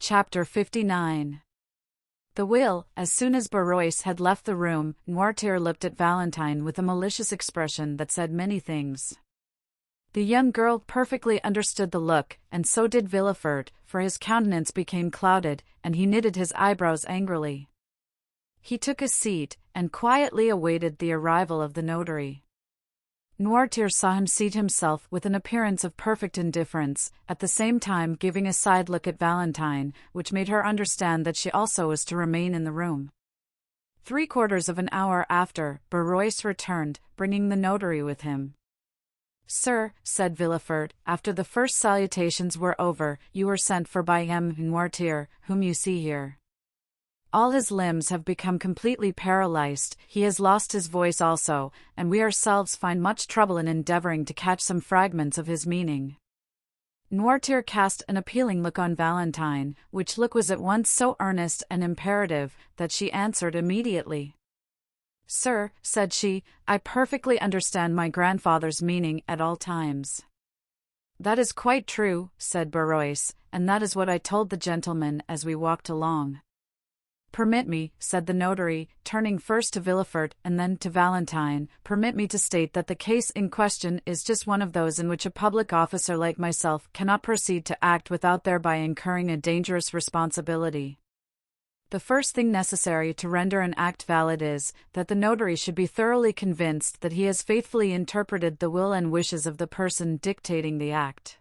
Chapter 59. The will. As soon as Barrois had left the room, Noirtier looked at Valentine with a malicious expression that said many things. The young girl perfectly understood the look, and so did Villefort, for his countenance became clouded, and he knitted his eyebrows angrily. He took a seat, and quietly awaited the arrival of the notary. Noirtier saw him seat himself with an appearance of perfect indifference, at the same time giving a side look at Valentine, which made her understand that she also was to remain in the room. 3/4 of an hour after, Barrois returned, bringing the notary with him. "Sir," said Villefort, after the first salutations were over, "you were sent for by M. Noirtier, whom you see here. All his limbs have become completely paralyzed, he has lost his voice also, and we ourselves find much trouble in endeavoring to catch some fragments of his meaning." Noirtier cast an appealing look on Valentine, which look was at once so earnest and imperative, that she answered immediately. "Sir," said she, "I perfectly understand my grandfather's meaning at all times." "That is quite true," said Barrois, "and that is what I told the gentleman as we walked along." "Permit me," said the notary, turning first to Villefort and then to Valentine, "permit me to state that the case in question is just one of those in which a public officer like myself cannot proceed to act without thereby incurring a dangerous responsibility. The first thing necessary to render an act valid is, that the notary should be thoroughly convinced that he has faithfully interpreted the will and wishes of the person dictating the act.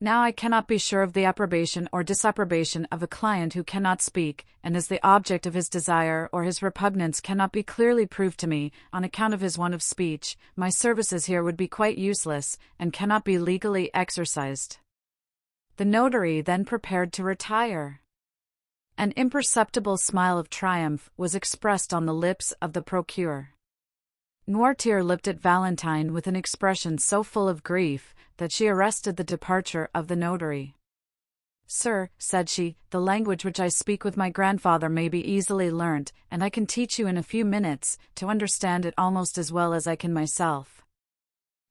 Now I cannot be sure of the approbation or disapprobation of a client who cannot speak, and as the object of his desire or his repugnance cannot be clearly proved to me, on account of his want of speech, my services here would be quite useless, and cannot be legally exercised." The notary then prepared to retire. An imperceptible smile of triumph was expressed on the lips of the procureur. Noirtier looked at Valentine with an expression so full of grief, that she arrested the departure of the notary. "Sir," said she, "the language which I speak with my grandfather may be easily learnt, and I can teach you in a few minutes to understand it almost as well as I can myself.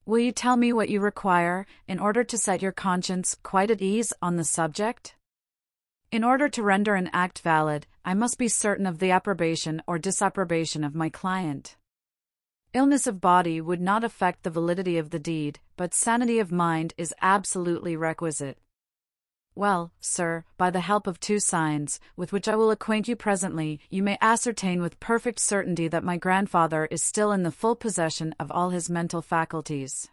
Will you tell me what you require, in order to set your conscience quite at ease on the subject? In order to render an act valid, I must be certain of the approbation or disapprobation of my client. Illness of body would not affect the validity of the deed, but sanity of mind is absolutely requisite. Well, sir, by the help of 2 signs, with which I will acquaint you presently, you may ascertain with perfect certainty that my grandfather is still in the full possession of all his mental faculties.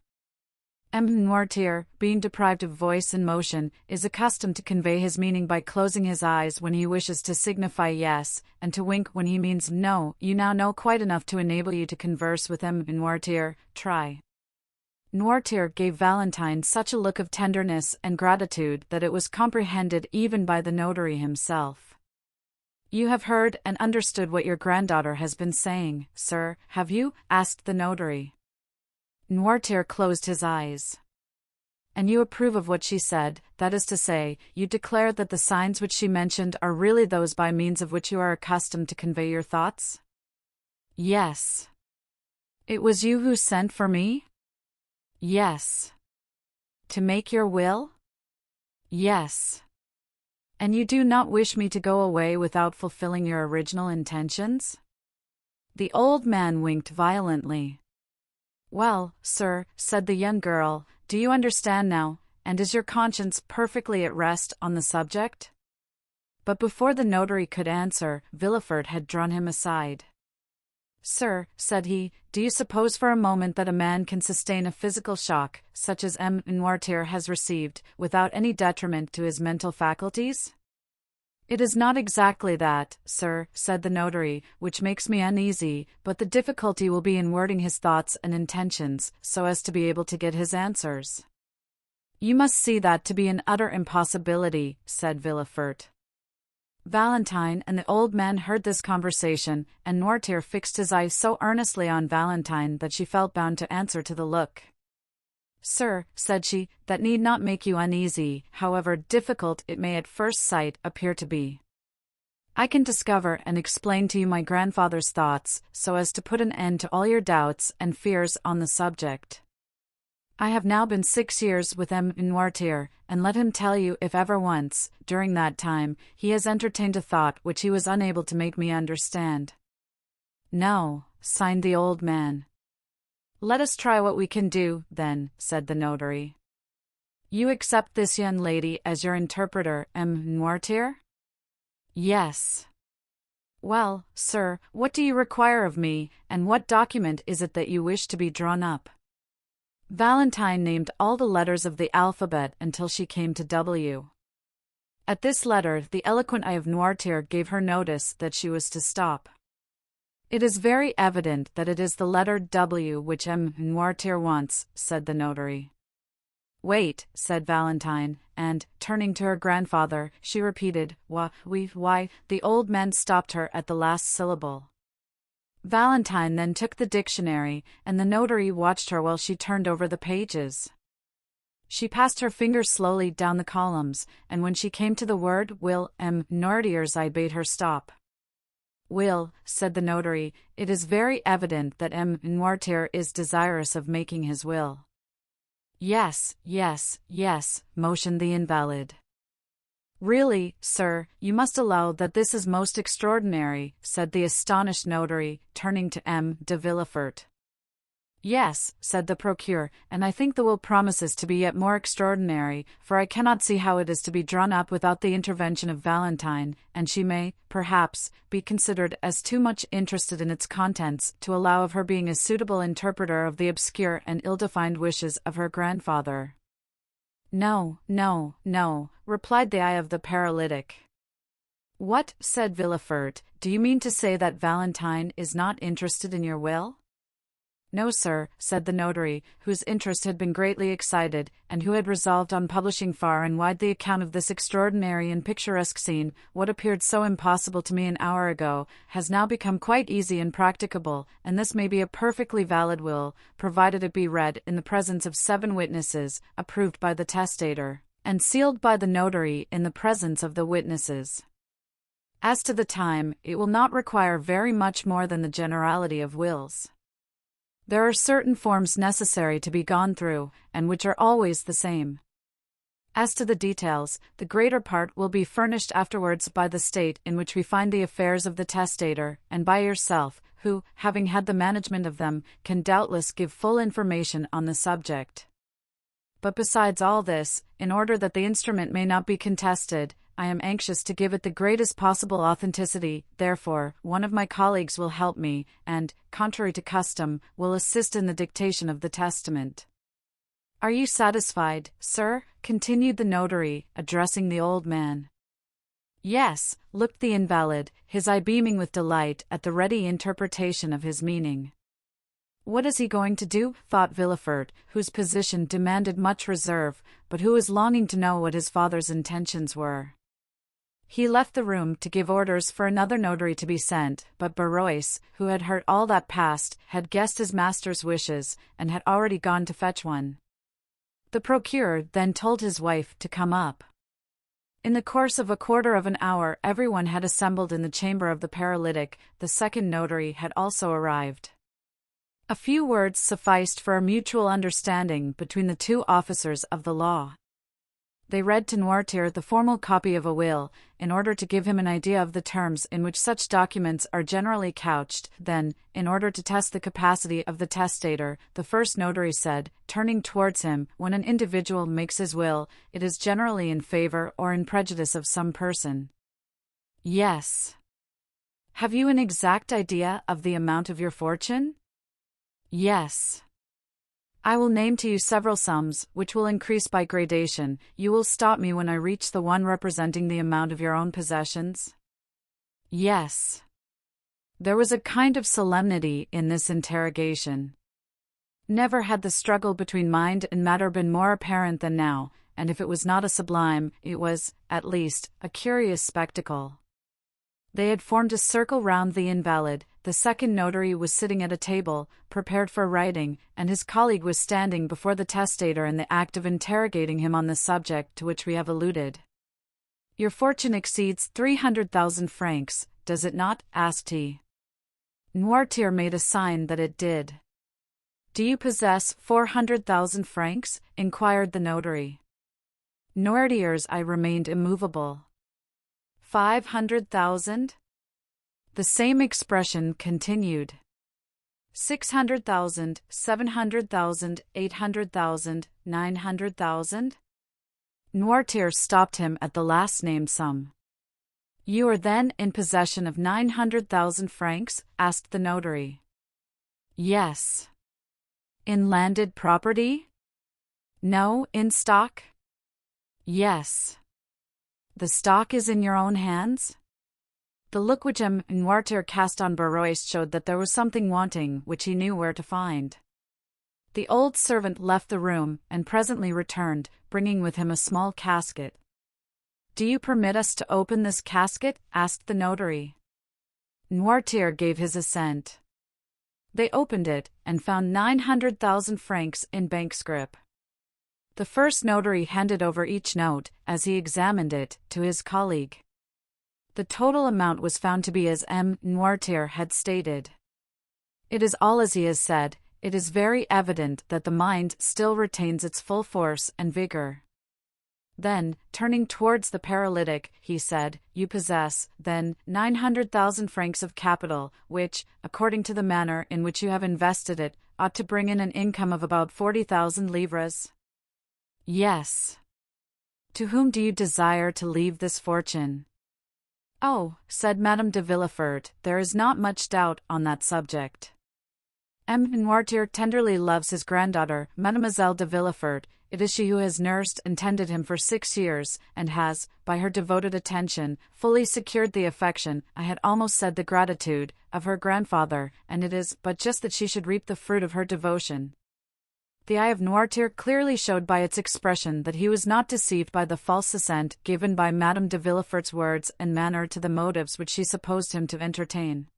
M. Noirtier, being deprived of voice and motion, is accustomed to convey his meaning by closing his eyes when he wishes to signify yes, and to wink when he means no. You now know quite enough to enable you to converse with M. Noirtier. Try." Noirtier gave Valentine such a look of tenderness and gratitude that it was comprehended even by the notary himself. "You have heard and understood what your granddaughter has been saying, sir, have you?" asked the notary. Noirtier closed his eyes. "And you approve of what she said, that is to say, you declare that the signs which she mentioned are really those by means of which you are accustomed to convey your thoughts?" "Yes." "It was you who sent for me?" "Yes." "To make your will?" "Yes." "And you do not wish me to go away without fulfilling your original intentions?" The old man winked violently. "Well, sir," said the young girl, "do you understand now, and is your conscience perfectly at rest on the subject?" But before the notary could answer, Villefort had drawn him aside. "Sir," said he, "do you suppose for a moment that a man can sustain a physical shock, such as M. Noirtier has received, without any detriment to his mental faculties?" "It is not exactly that, sir," said the notary, "which makes me uneasy, but the difficulty will be in wording his thoughts and intentions, so as to be able to get his answers." "You must see that to be an utter impossibility," said Villefort. Valentine and the old man heard this conversation, and Noirtier fixed his eyes so earnestly on Valentine that she felt bound to answer to the look. "Sir," said she, "that need not make you uneasy, however difficult it may at first sight appear to be. I can discover and explain to you my grandfather's thoughts, so as to put an end to all your doubts and fears on the subject. I have now been 6 years with M. Noirtier, and let him tell you if ever once, during that time, he has entertained a thought which he was unable to make me understand. No, signed the old man. Let us try what we can do, then, said the notary. You accept this young lady as your interpreter, M. Noirtier? Yes. Well, sir, what do you require of me, and what document is it that you wish to be drawn up? Valentine named all the letters of the alphabet until she came to W. At this letter, the eloquent eye of Noirtier gave her notice that she was to stop. It is very evident that it is the letter W which M. Noirtier wants, said the notary. Wait, said Valentine, and, turning to her grandfather, she repeated, why, the old man stopped her at the last syllable. Valentine then took the dictionary, and the notary watched her while she turned over the pages. She passed her finger slowly down the columns, and when she came to the word will, M. Noirtier's eye bade her stop. Will, said the notary, it is very evident that M. Noirtier is desirous of making his will. Yes, motioned the invalid. Really, sir, you must allow that this is most extraordinary, said the astonished notary, turning to M. de Villefort. Yes, said the procureur, and I think the will promises to be yet more extraordinary, for I cannot see how it is to be drawn up without the intervention of Valentine, and she may, perhaps, be considered as too much interested in its contents to allow of her being a suitable interpreter of the obscure and ill-defined wishes of her grandfather. No, replied the eye of the paralytic. What, said Villefort, do you mean to say that Valentine is not interested in your will? No, sir, said the notary, whose interest had been greatly excited, and who had resolved on publishing far and wide the account of this extraordinary and picturesque scene. What appeared so impossible to me an hour ago has now become quite easy and practicable, and this may be a perfectly valid will, provided it be read in the presence of 7 witnesses, approved by the testator, and sealed by the notary in the presence of the witnesses. As to the time, it will not require very much more than the generality of wills. There are certain forms necessary to be gone through, and which are always the same. As to the details, the greater part will be furnished afterwards by the state in which we find the affairs of the testator, and by yourself, who, having had the management of them, can doubtless give full information on the subject. But besides all this, in order that the instrument may not be contested, I am anxious to give it the greatest possible authenticity. Therefore, one of my colleagues will help me, and, contrary to custom, will assist in the dictation of the testament. Are you satisfied, sir? Continued the notary, addressing the old man. Yes, looked the invalid, his eye beaming with delight at the ready interpretation of his meaning. What is he going to do? Thought Villefort, whose position demanded much reserve, but who was longing to know what his father's intentions were. He left the room to give orders for another notary to be sent, but Barrois, who had heard all that passed, had guessed his master's wishes, and had already gone to fetch one. The procureur then told his wife to come up. In the course of a quarter of an hour everyone had assembled in the chamber of the paralytic. The second notary had also arrived. A few words sufficed for a mutual understanding between the 2 officers of the law. They read to Noirtier the formal copy of a will, in order to give him an idea of the terms in which such documents are generally couched. Then, in order to test the capacity of the testator, the first notary said, turning towards him, when an individual makes his will, it is generally in favor or in prejudice of some person. Yes. Have you an exact idea of the amount of your fortune? Yes. I will name to you several sums, which will increase by gradation. You will stop me when I reach the one representing the amount of your own possessions? Yes. There was a kind of solemnity in this interrogation. Never had the struggle between mind and matter been more apparent than now, and if it was not a sublime, it was, at least, a curious spectacle. They had formed a circle round the invalid. The second notary was sitting at a table, prepared for writing, and his colleague was standing before the testator in the act of interrogating him on the subject to which we have alluded. Your fortune exceeds 300,000 francs, does it not? Asked he. Noirtier made a sign that it did. Do you possess 400,000 francs? Inquired the notary. Noirtier's eye remained immovable. 500,000? The same expression continued. 600,000, 700,000, 800,000, 900,000? Noirtier stopped him at the last named sum. You are then in possession of 900,000 francs? Asked the notary. Yes. In landed property? No, in stock? Yes. The stock is in your own hands? The look which Noirtier cast on Barrois showed that there was something wanting which he knew where to find. The old servant left the room and presently returned, bringing with him a small casket. Do you permit us to open this casket? Asked the notary. Noirtier gave his assent. They opened it and found 900,000 francs in bank scrip. The first notary handed over each note, as he examined it, to his colleague. The total amount was found to be as Noirtier had stated. It is all as he has said. It is very evident that the mind still retains its full force and vigor. Then, turning towards the paralytic, he said, You possess, then, 900,000 francs of capital, which, according to the manner in which you have invested it, ought to bring in an income of about 40,000 livres? Yes. To whom do you desire to leave this fortune? Oh, said Madame de Villefort, there is not much doubt on that subject. Noirtier tenderly loves his granddaughter, Mademoiselle de Villefort. It is she who has nursed and tended him for 6 years, and has, by her devoted attention, fully secured the affection, I had almost said the gratitude, of her grandfather, and it is but just that she should reap the fruit of her devotion. The eye of Noirtier clearly showed by its expression that he was not deceived by the false assent given by Madame de Villefort's words and manner to the motives which she supposed him to entertain.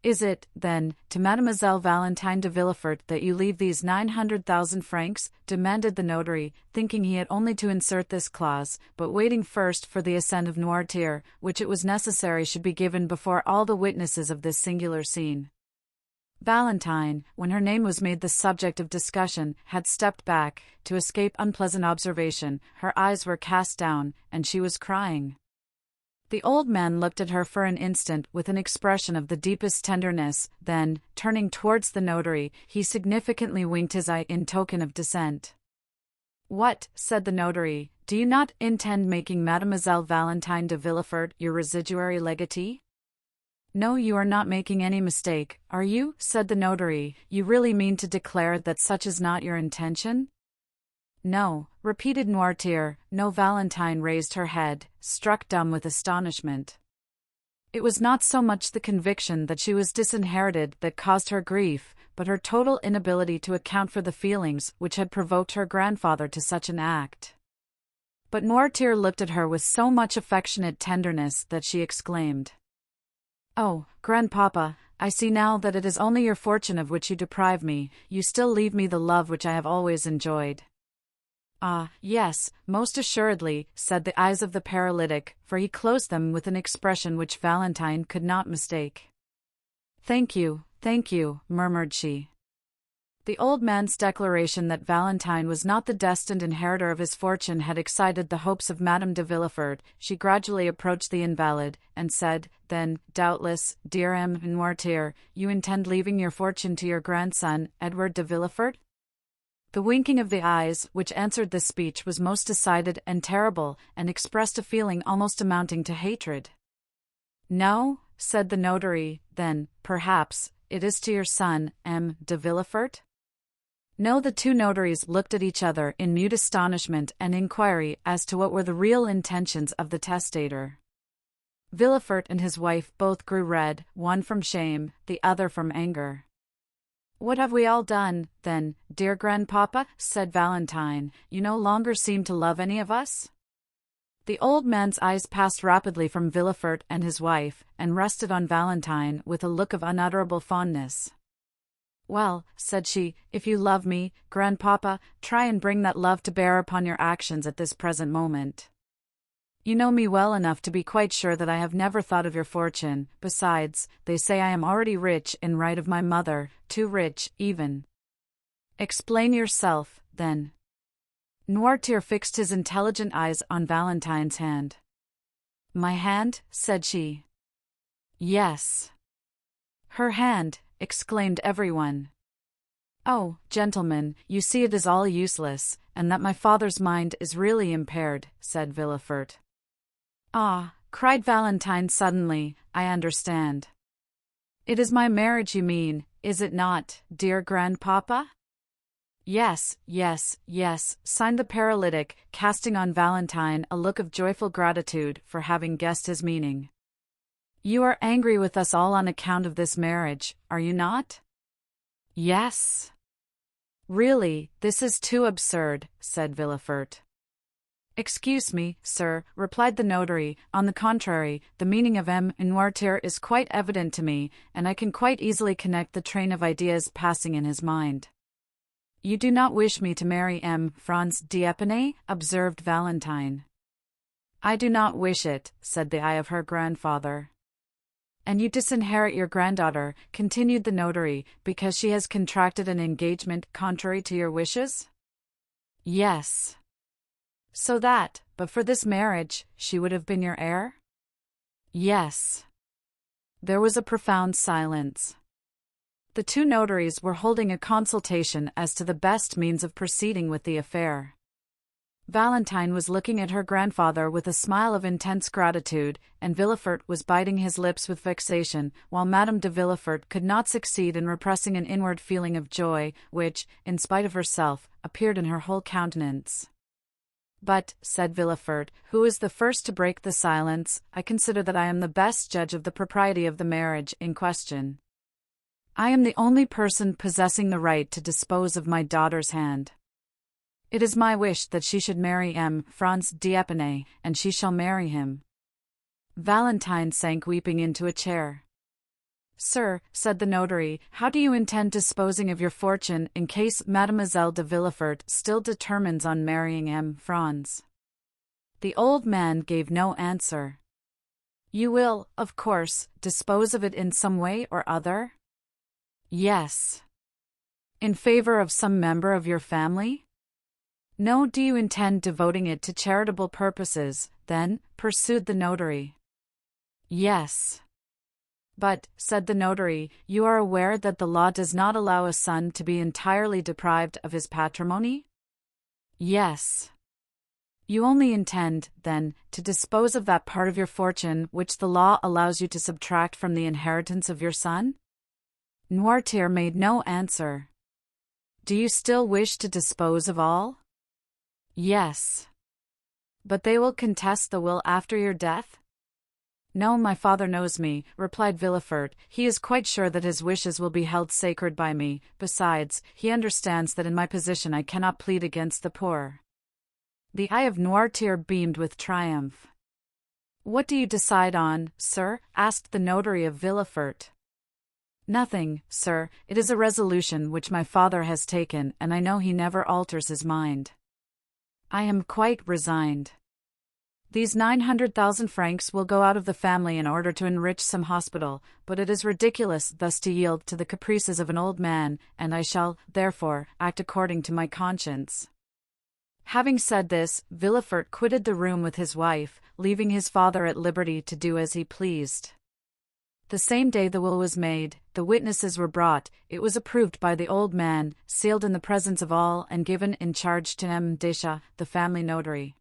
Is it, then, to Mademoiselle Valentine de Villefort that you leave these 900,000 francs? Demanded the notary, thinking he had only to insert this clause, but waiting first for the assent of Noirtier, which it was necessary should be given before all the witnesses of this singular scene. Valentine, when her name was made the subject of discussion, had stepped back, to escape unpleasant observation. Her eyes were cast down, and she was crying. The old man looked at her for an instant with an expression of the deepest tenderness, then, turning towards the notary, he significantly winked his eye in token of dissent. What, said the notary, do you not intend making Mademoiselle Valentine de Villefort your residuary legatee? No, you are not making any mistake, are you? Said the notary. You really mean to declare that such is not your intention? No, repeated Noirtier. No. Valentine raised her head, struck dumb with astonishment. It was not so much the conviction that she was disinherited that caused her grief, but her total inability to account for the feelings which had provoked her grandfather to such an act. But Noirtier looked at her with so much affectionate tenderness that she exclaimed, Oh, grandpapa, I see now that it is only your fortune of which you deprive me. You still leave me the love which I have always enjoyed. Ah, yes, most assuredly, said the eyes of the paralytic, for he closed them with an expression which Valentine could not mistake. Thank you, murmured she. The old man's declaration that Valentine was not the destined inheritor of his fortune had excited the hopes of Madame de Villefort. She gradually approached the invalid, and said, Then, doubtless, dear Noirtier, you intend leaving your fortune to your grandson, Edward de Villefort? The winking of the eyes, which answered this speech, was most decided and terrible, and expressed a feeling almost amounting to hatred. No, said the notary, then, perhaps, it is to your son, de Villefort? No, the two notaries looked at each other in mute astonishment and inquiry as to what were the real intentions of the testator. Villefort and his wife both grew red, one from shame, the other from anger. What have we all done, then, dear grandpapa? Said Valentine. You no longer seem to love any of us? The old man's eyes passed rapidly from Villefort and his wife, and rested on Valentine with a look of unutterable fondness. Well, said she, if you love me, grandpapa, try and bring that love to bear upon your actions at this present moment. You know me well enough to be quite sure that I have never thought of your fortune. Besides, they say I am already rich in right of my mother, too rich, even. Explain yourself, then. Noirtier fixed his intelligent eyes on Valentine's hand. My hand, said she. Yes. Her hand, exclaimed everyone. Oh, gentlemen, you see it is all useless, and that my father's mind is really impaired, said Villefort. Ah, cried Valentine suddenly, I understand. It is my marriage you mean, is it not, dear grandpapa? Yes, yes, yes, signed the paralytic, casting on Valentine a look of joyful gratitude for having guessed his meaning. You are angry with us all on account of this marriage, are you not? Yes. Really, this is too absurd, said Villefort. Excuse me, sir, replied the notary, on the contrary, the meaning of M. Noirtier is quite evident to me, and I can quite easily connect the train of ideas passing in his mind. You do not wish me to marry M. Franz d'Épinay, observed Valentine. I do not wish it, said the eye of her grandfather. And you disinherit your granddaughter, continued the notary, because she has contracted an engagement contrary to your wishes? Yes. So that, but for this marriage, she would have been your heir? Yes. There was a profound silence. The two notaries were holding a consultation as to the best means of proceeding with the affair. Valentine was looking at her grandfather with a smile of intense gratitude, and Villefort was biting his lips with vexation, while Madame de Villefort could not succeed in repressing an inward feeling of joy, which, in spite of herself, appeared in her whole countenance. But, said Villefort, who is the first to break the silence, I consider that I am the best judge of the propriety of the marriage in question. I am the only person possessing the right to dispose of my daughter's hand. It is my wish that she should marry M. Franz d'Épinay, and she shall marry him. Valentine sank weeping into a chair. Sir, said the notary, how do you intend disposing of your fortune in case Mademoiselle de Villefort still determines on marrying M. Franz? The old man gave no answer. You will, of course, dispose of it in some way or other? Yes. In favor of some member of your family? No, do you intend devoting it to charitable purposes, then? Pursued the notary. Yes. But, said the notary, you are aware that the law does not allow a son to be entirely deprived of his patrimony? Yes. You only intend, then, to dispose of that part of your fortune which the law allows you to subtract from the inheritance of your son? Noirtier made no answer. Do you still wish to dispose of all? Yes. But they will contest the will after your death? No, my father knows me, replied Villefort. He is quite sure that his wishes will be held sacred by me. Besides, he understands that in my position I cannot plead against the poor. The eye of Noirtier beamed with triumph. What do you decide on, sir? Asked the notary of Villefort. Nothing, sir. It is a resolution which my father has taken, and I know he never alters his mind. I am quite resigned. These 900,000 francs will go out of the family in order to enrich some hospital, but it is ridiculous thus to yield to the caprices of an old man, and I shall, therefore, act according to my conscience. Having said this, Villefort quitted the room with his wife, leaving his father at liberty to do as he pleased. The same day the will was made, the witnesses were brought, it was approved by the old man, sealed in the presence of all and given in charge to M. Deschamps, the family notary.